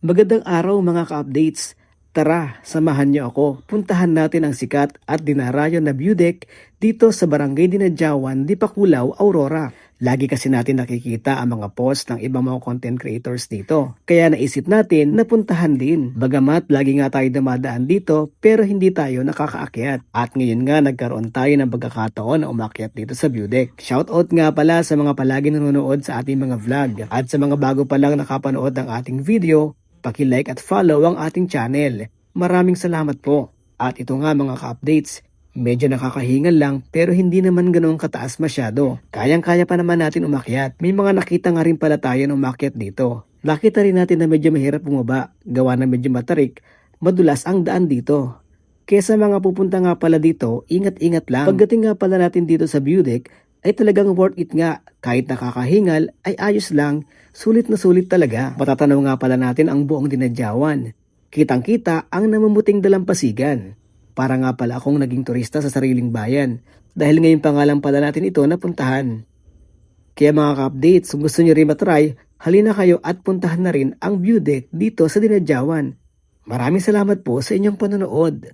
Magandang araw mga ka-updates. Tara, samahan niyo ako. Puntahan natin ang sikat at dinarayo na view deck dito sa Barangay Dinadjawan, Dipakulaw, Aurora. Lagi kasi natin nakikita ang mga post ng ibang mga content creators dito. Kaya naisip natin na puntahan din. Bagamat lagi nga tayo dumadaan dito pero hindi tayo nakakaakyat. At ngayon nga nagkaroon tayo ng pagkakataon na umakyat dito sa view deck. Shoutout nga pala sa mga palagi nanonood sa ating mga vlog. At sa mga bago pa lang nakapanood ng ating video, paki-like at follow ang ating channel. Maraming salamat po. At ito nga mga ka-updates, medyo nakakahingal lang pero hindi naman ganoong kataas masyado. Kayang-kaya pa naman natin umakyat. May mga nakita nga rin pala tayo na umakyat dito. Nakita rin natin na medyo mahirap bumaba, gawa na medyo matarik, madulas ang daan dito. Kaya sa mga pupunta nga pala dito, ingat-ingat lang. Pagdating nga pala natin dito sa view deck, ay talagang worth it nga. Kahit nakakahingal, ay ayos lang. Sulit na sulit talaga. Matatanaw nga pala natin ang buong Dinadjawan. Kitang-kita ang namumuting dalampasigan. Para nga pala akong naging turista sa sariling bayan. Dahil ngayon pa nga lang pala natin ito napuntahan. Kaya mga ka-updates, kung gusto nyo rin matry, halina kayo at puntahan na rin ang view deck dito sa Dinadjawan. Maraming salamat po sa inyong panonood.